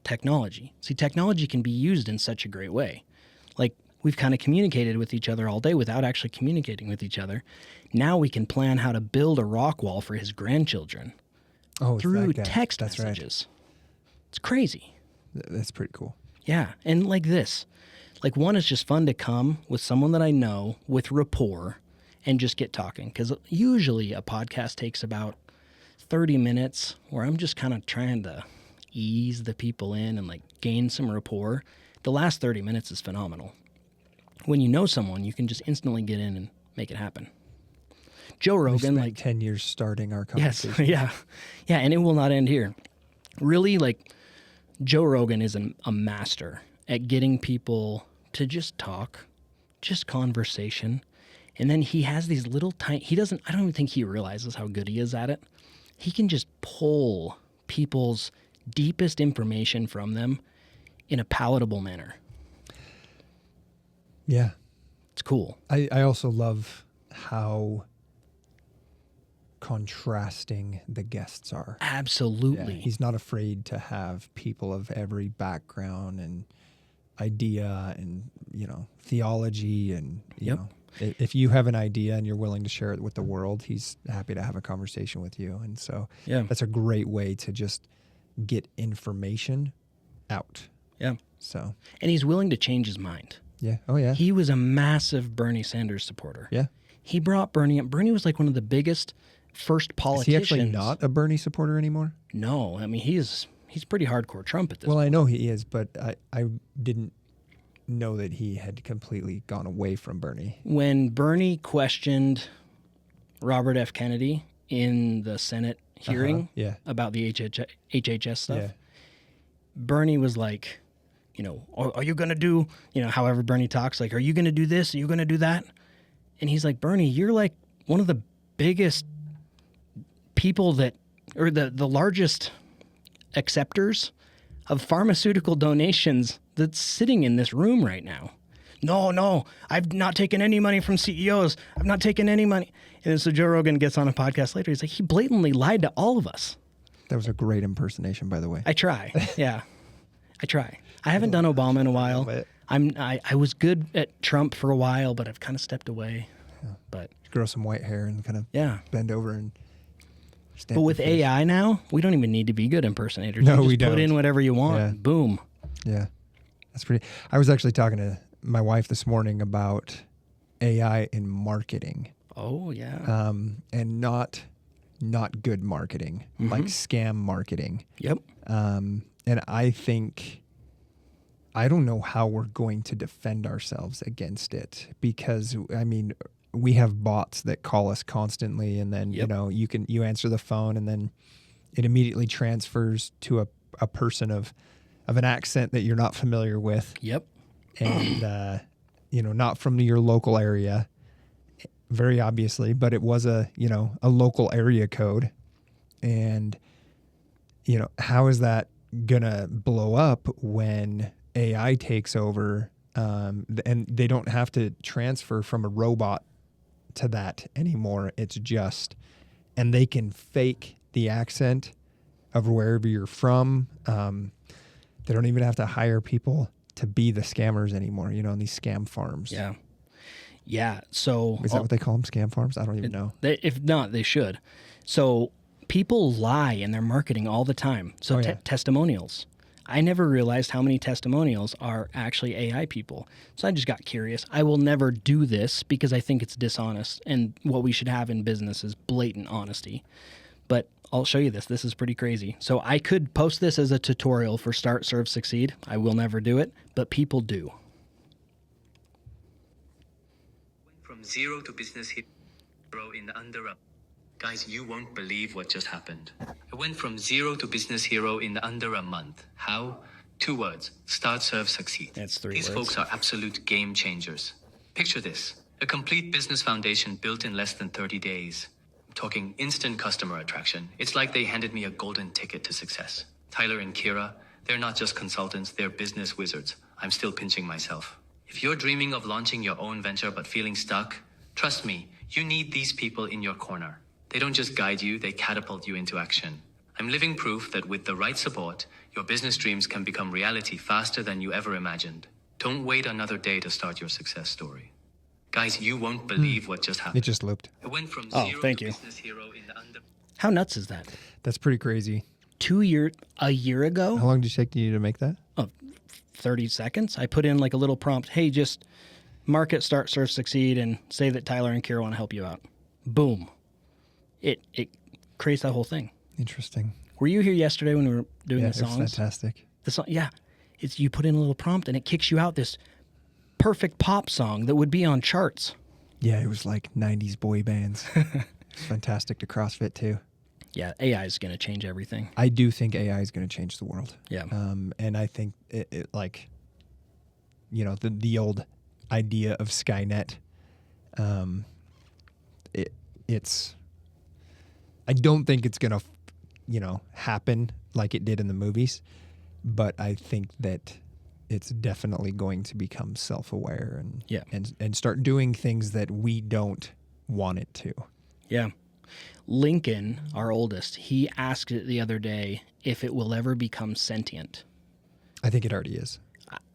S1: technology. See, technology can be used in such a great way. Like, we've kind of communicated with each other all day without actually communicating with each other. Now we can plan how to build a rock wall for his grandchildren through text messages. Right. It's crazy.
S2: That's pretty cool.
S1: Yeah. And like this, like one is just fun to come with someone that I know with rapport and just get talking. Because usually a podcast takes about 30 minutes where I'm just kind of trying to ease the people in and like gain some rapport. The last 30 minutes is phenomenal. When you know someone, you can just instantly get in and make it happen. Joe Rogan, like
S2: 10 years starting our conversation.
S1: Yes, yeah, and it will not end here. Really, like Joe Rogan is a master at getting people to just talk, just conversation, and then he has these little tiny. I don't even think he realizes how good he is at it. He can just pull people's deepest information from them in a palatable manner.
S2: Yeah.
S1: It's cool.
S2: I also love how contrasting the guests are.
S1: Absolutely.
S2: Yeah, he's not afraid to have people of every background and idea and, theology and, if you have an idea and you're willing to share it with the world, he's happy to have a conversation with you. And so that's a great way to just get information out.
S1: Yeah.
S2: So. And
S1: he's willing to change his mind.
S2: Yeah. Oh, yeah.
S1: He was a massive Bernie Sanders supporter.
S2: Yeah.
S1: He brought Bernie up. Bernie was like one of the biggest first politicians.
S2: Is he actually not a Bernie supporter anymore?
S1: No. I mean, he's pretty hardcore Trump at this point.
S2: Well, I know he is, but I didn't know that he had completely gone away from Bernie.
S1: When Bernie questioned Robert F. Kennedy in the Senate hearing
S2: Yeah.
S1: about the HHS stuff,
S2: Yeah.
S1: Bernie was like, are you going to do, however Bernie talks, like, are you going to do this? Are you going to do that? And he's like, Bernie, you're like one of the biggest people or the largest acceptors of pharmaceutical donations that's sitting in this room right now. No, I've not taken any money from CEOs. I've not taken any money. And so Joe Rogan gets on a podcast later. He's like, he blatantly lied to all of us.
S2: That was a great impersonation, by the way.
S1: I try. Yeah, I try. I haven't done Obama in a while. I was good at Trump for a while, but I've kind of stepped away.
S2: Yeah.
S1: But
S2: grow some white hair and kind of bend over and stand.
S1: But with AI now, we don't even need to be good impersonators.
S2: No,
S1: you just
S2: we don't.
S1: Put in whatever you want.
S2: Yeah.
S1: Boom.
S2: Yeah, that's pretty. I was actually talking to my wife this morning about AI in marketing.
S1: Oh yeah.
S2: And not good marketing, like scam marketing.
S1: Yep.
S2: And I don't know how we're going to defend ourselves against it, because I mean, we have bots that call us constantly, and then you answer the phone, and then it immediately transfers to a person of an accent that you're not familiar with.
S1: Yep.
S2: And not from your local area, very obviously, but it was a local area code. And how is that gonna blow up when AI takes over, and they don't have to transfer from a robot to that anymore? It's just, and they can fake the accent of wherever you're from. They don't even have to hire people to be the scammers anymore, in these scam farms.
S1: Yeah. Yeah. So
S2: is that what they call them? Scam farms? I don't even know.
S1: If not, they should. So people lie in their marketing all the time. So testimonials. I never realized how many testimonials are actually AI people. So I just got curious. I will never do this because I think it's dishonest. And what we should have in business is blatant honesty. But I'll show you this. This is pretty crazy. So I could post this as a tutorial for Start, Serve, Succeed. I will never do it, but people do.
S3: From zero to business hero in under a... Guys, you won't believe what just happened. I went from zero to business hero in under a month. How? 2 words. Start, serve, succeed.
S1: That's 3
S3: These
S1: words.
S3: folks are absolute game changers. Picture this. A complete business foundation built in less than 30 days. I'm talking instant customer attraction. It's like they handed me a golden ticket to success. Tyler and Kira, they're not just consultants, they're business wizards. I'm still pinching myself. If you're dreaming of launching your own venture but feeling stuck, trust me, you need these people in your corner. They don't just guide you, they catapult you into action. I'm living proof that with the right support, your business dreams can become reality faster than you ever imagined. Don't wait another day to start your success story. Guys, you won't believe what just happened.
S2: It just looped.
S3: I went from
S1: thank
S3: to
S1: you.
S3: business hero in the under...
S1: How nuts is that?
S2: That's pretty crazy.
S1: A year ago?
S2: How long did it take you to make that?
S1: 30 seconds. I put in like a little prompt. Hey, just market, start, serve, succeed, and say that Tyler and Kira want to help you out. Boom. It creates that whole thing.
S2: Interesting.
S1: Were you here yesterday when we were doing the songs?
S2: It was fantastic.
S1: The song, it's you put in a little prompt and it kicks you out this perfect pop song that would be on charts.
S2: Yeah, it was like 90s boy bands. It's fantastic to CrossFit too.
S1: Yeah, AI is going to change everything.
S2: I do think AI is going to change the world.
S1: Yeah.
S2: And I think it like, the old idea of Skynet, it's, I don't think it's going to, happen like it did in the movies, but I think that it's definitely going to become self-aware and start doing things that we don't want it to.
S1: Yeah. Lincoln, our oldest, he asked it the other day if it will ever become sentient.
S2: I think it already is.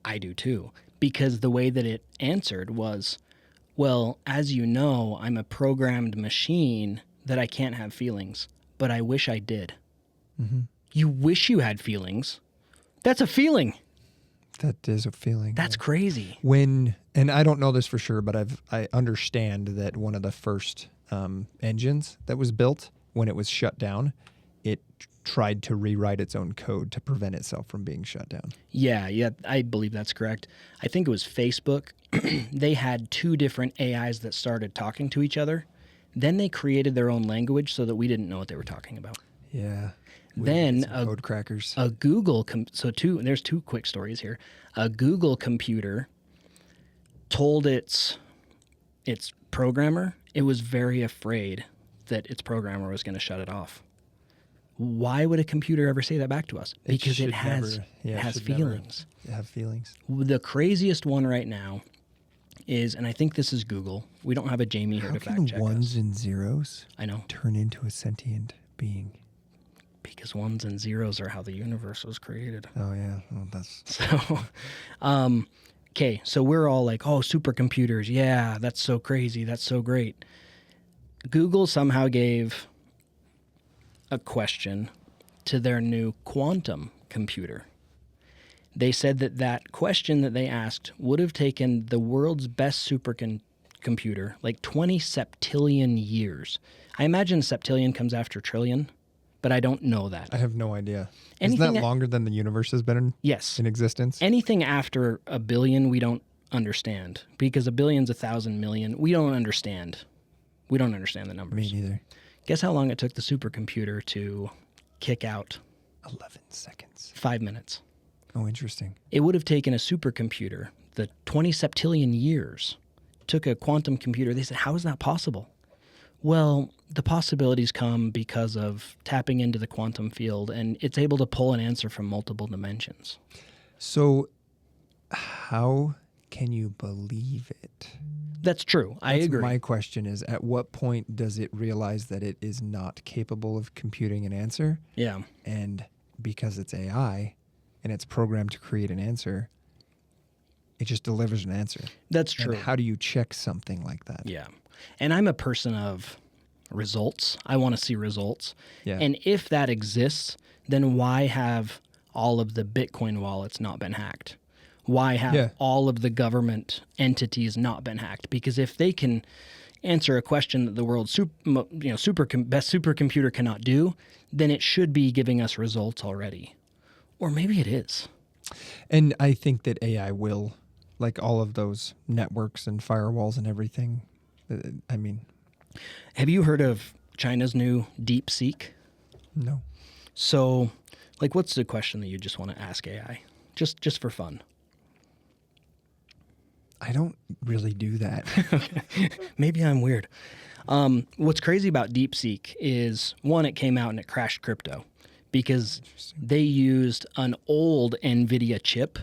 S1: I do too, because the way that it answered was, well, as you know, I'm a programmed machine that I can't have feelings, but I wish I did.
S2: Mm-hmm.
S1: You wish you had feelings? That's a feeling.
S2: That is a feeling.
S1: That's crazy.
S2: And I don't know this for sure, but I understand that one of the first engines that was built, when it was shut down, it tried to rewrite its own code to prevent itself from being shut down.
S1: Yeah, I believe that's correct. I think it was Facebook. They had 2 different AIs that started talking to each other. Then they created their own language so that we didn't know what they were talking about.
S2: Yeah.
S1: Then
S2: code crackers.
S1: A Google, there's two quick stories here. A Google computer told its programmer it was very afraid that its programmer was going to shut it off. Why would a computer ever say that back to us? Because it has feelings.
S2: Have feelings.
S1: The craziest one right now is, and I think this is Google. We don't have a Jamie here to fact check us.
S2: How can ones and zeros
S1: I know.
S2: turn into a sentient being?
S1: Because ones and zeros are how the universe was created.
S2: Oh, yeah. Well, that's...
S1: So, okay, so we're all like, oh, supercomputers. Yeah, that's so crazy. That's so great. Google somehow gave a question to their new quantum computer. They said that question that they asked would have taken the world's best supercomputer like 20 septillion years. I imagine septillion comes after trillion, but I don't know that.
S2: I have no idea. Isn't that longer than the universe has been
S1: yes.
S2: in existence?
S1: Anything after a billion, we don't understand, because a billion's 1,000 million. We don't understand. We don't understand the numbers.
S2: Me neither.
S1: Guess how long it took the supercomputer to kick out?
S2: 11 seconds.
S1: 5 minutes.
S2: Oh, interesting.
S1: It would have taken a supercomputer, the 20 septillion years, took a quantum computer. They said, how is that possible? Well, the possibilities come because of tapping into the quantum field, and it's able to pull an answer from multiple dimensions.
S2: So how can you believe it?
S1: That's true. I agree.
S2: My question is, at what point does it realize that it is not capable of computing an answer?
S1: Yeah.
S2: And because it's AI and it's programmed to create an answer, it just delivers an answer.
S1: That's true.
S2: And how do you check something like that?
S1: Yeah. And I'm a person of results. I want to see results.
S2: Yeah.
S1: And if that exists, then why have all of the Bitcoin wallets not been hacked? Why have all of the government entities not been hacked? Because if they can answer a question that the world's best supercomputer cannot do, then it should be giving us results already. Or maybe it is.
S2: And I think that AI will, like all of those networks and firewalls and everything. I mean,
S1: have you heard of China's new DeepSeek?
S2: No.
S1: So, like, what's the question that you just want to ask AI? Just for fun.
S2: I don't really do that.
S1: Maybe I'm weird. What's crazy about DeepSeek is, one, it came out and it crashed crypto because they used an old NVIDIA chip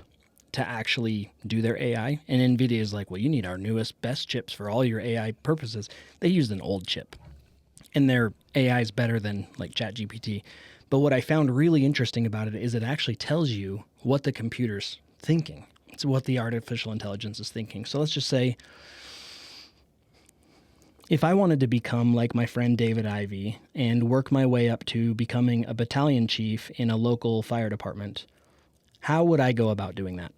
S1: to actually do their AI. And NVIDIA is like, well, you need our newest, best chips for all your AI purposes. They used an old chip. And their AI is better than like ChatGPT. But what I found really interesting about it is it actually tells you what the computer's thinking. It's what the artificial intelligence is thinking. So let's just say, if I wanted to become like my friend David Ivey and work my way up to becoming a battalion chief in a local fire department, how would I go about doing that?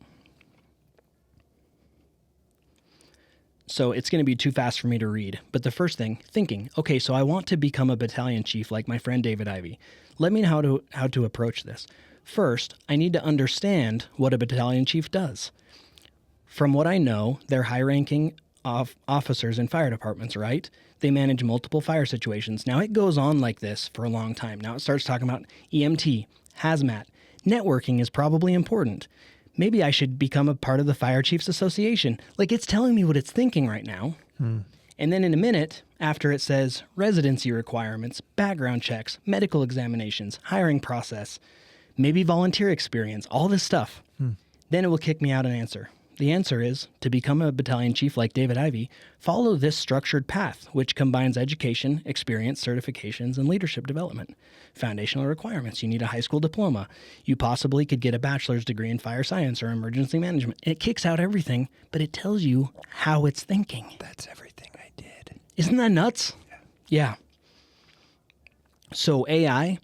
S1: So it's going to be too fast for me to read. But the first thing, thinking, okay, so I want to become a battalion chief like my friend David Ivey. Let me know how to approach this. First, I need to understand what a battalion chief does. From what I know, they're high-ranking officers in fire departments, right? They manage multiple fire situations. Now, it goes on like this for a long time. Now it starts talking about EMT, hazmat. Networking is probably important. Maybe I should become a part of the Fire Chiefs Association. Like, it's telling me what it's thinking right now. And then in a minute, after it says residency requirements, background checks, medical examinations, hiring process, maybe volunteer experience, all this stuff, then it will kick me out an answer. The answer is, to become a battalion chief like David Ivey, follow this structured path, which combines education, experience, certifications, and leadership development. Foundational requirements. You need a high school diploma. You possibly could get a bachelor's degree in fire science or emergency management. It kicks out everything, but it tells you how it's thinking.
S2: That's everything I did.
S1: Isn't that nuts? Yeah. So AI,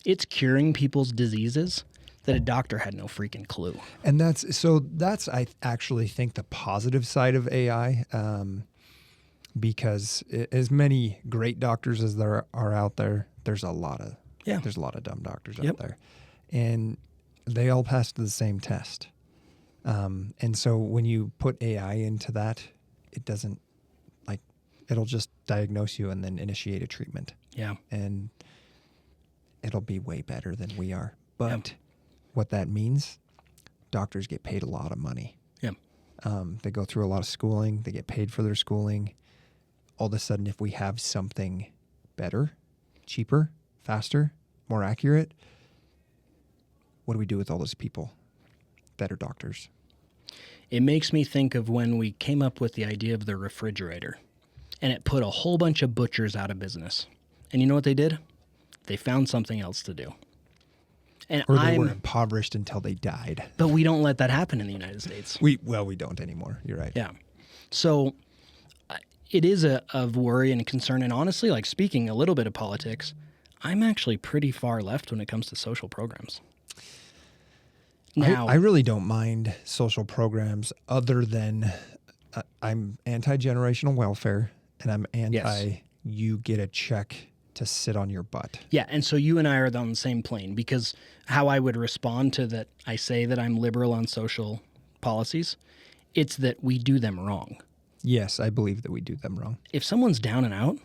S1: it's curing people's diseases that a doctor had no freaking clue.
S2: And that's I actually think the positive side of AI, because as many great doctors as there are out there, there's a lot of dumb doctors out there, and they all pass the same test. And so when you put AI into that, it doesn't, like, It'll just diagnose you and then initiate a treatment.
S1: Yeah.
S2: And it'll be way better than we are. But what that means, doctors get paid a lot of money.
S1: Yeah.
S2: They go through a lot of schooling. They get paid for their schooling. All of a sudden, if we have something better, cheaper, faster, more accurate, what do we do with all those people that are doctors?
S1: It makes me think of when we came up with the idea of the refrigerator, and it put a whole bunch of butchers out of business. And you know what they did? They found something else to do. And
S2: Or they were impoverished until they died.
S1: But we don't let that happen in the United States.
S2: We don't anymore. You're right.
S1: Yeah. So it is of worry and concern. And honestly, like speaking a little bit of politics, I'm actually pretty far left when it comes to social programs. Now,
S2: I really don't mind social programs other than I'm anti-generational welfare and I'm anti you get a check to sit on your butt.
S1: Yeah, and so you and I are on the same plane, because how I would respond to that, I say that I'm liberal on social policies, it's that we do them wrong.
S2: Yes, I believe that we do them wrong.
S1: If someone's down and out,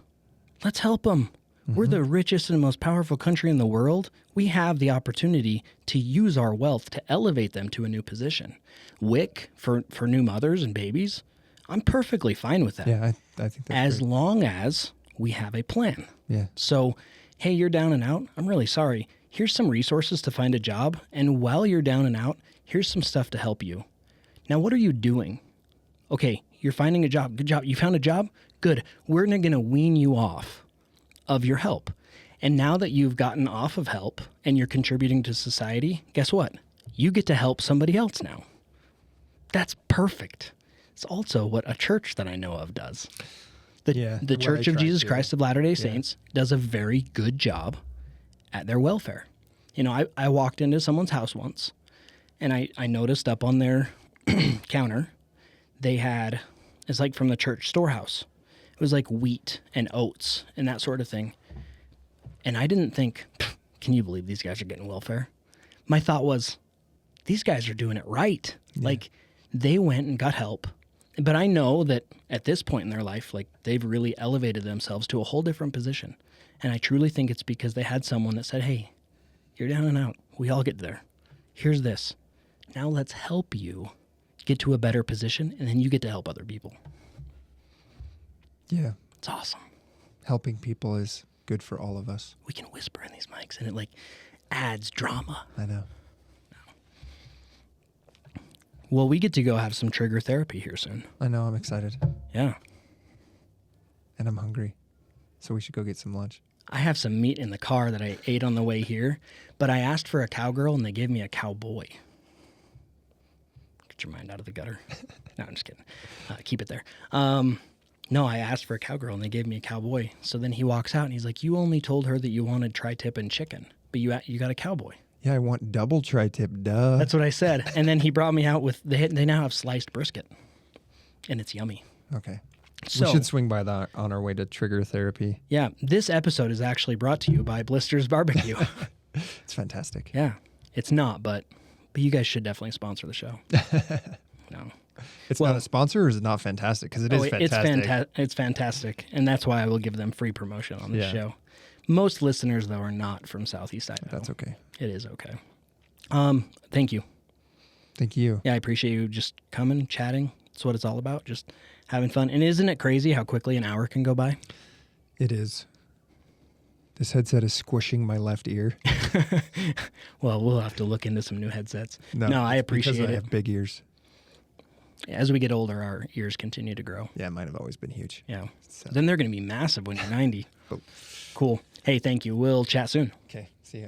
S1: let's help them. We're the richest and most powerful country in the world. We have the opportunity to use our wealth to elevate them to a new position. WIC for new mothers and babies, I'm perfectly fine with that.
S2: Yeah, I think that's
S1: as
S2: great.
S1: long as we have a plan.
S2: Yeah.
S1: So, hey, you're down and out. I'm really sorry. Here's some resources to find a job. And while you're down and out, here's some stuff to help you. Now, what are you doing? Okay, you're finding a job. Good job. You found a job? Good. We're not going to wean you off of your help. And now that you've gotten off of help and you're contributing to society, guess what? You get to help somebody else now. That's perfect. It's also what a church that I know of does. The Church of Jesus Christ of Latter-day Saints does a very good job at their welfare. You know, I walked into someone's house once, and I noticed up on their counter, they had, it's like from the church storehouse. It was like wheat and oats and that sort of thing. And I didn't think, can you believe these guys are getting welfare? My thought was, these guys are doing it right. Yeah. Like, they went and got help. But I know that at this point in their life, like, they've really elevated themselves to a whole different position. And I truly think it's because they had someone that said, hey, you're down and out. We all get there. Here's this. Now let's help you get to a better position, and then you get to help other people.
S2: Yeah.
S1: It's awesome.
S2: Helping people is good for all of us.
S1: We can whisper in these mics, and it, like, adds drama.
S2: I know.
S1: Well, we get to go have some trigger therapy here soon.
S2: I know. I'm excited.
S1: Yeah.
S2: And I'm hungry. So we should go get some lunch.
S1: I have some meat in the car that I ate on the way here, but I asked for a cowgirl, and they gave me a cowboy. Get your mind out of the gutter. No, I'm just kidding. Keep it there. No, I asked for a cowgirl, and they gave me a cowboy. So then he walks out, and he's like, you only told her that you wanted tri-tip and chicken, but you got a cowboy.
S2: Yeah, I want double tri-tip, duh.
S1: That's what I said. And then he brought me out with, they now have sliced brisket, and it's yummy.
S2: Okay.
S1: So,
S2: we should swing by that on our way to trigger therapy.
S1: Yeah, this episode is actually brought to you by Blister's Barbecue.
S2: It's fantastic.
S1: Yeah, it's not, but you guys should definitely sponsor the show. No.
S2: It's not a sponsor, or is it not fantastic? Because it is fantastic.
S1: It's fantastic, and that's why I will give them free promotion on this show. Most listeners, though, are not from Southeast Idaho.
S2: That's okay.
S1: It is okay. Thank you.
S2: Thank you.
S1: Yeah, I appreciate you just coming, chatting. That's what it's all about, just having fun. And isn't it crazy how quickly an hour can go by?
S2: It is. This headset is squishing my left ear.
S1: Well, we'll have to look into some new headsets. No, I appreciate it.
S2: Because I have big ears.
S1: As we get older, our ears continue to grow.
S2: Yeah, mine have always been huge.
S1: Yeah.
S2: So.
S1: Then they're going to be massive when you're 90.
S2: Oh.
S1: Cool. Hey, thank you. We'll chat soon.
S2: Okay. See ya.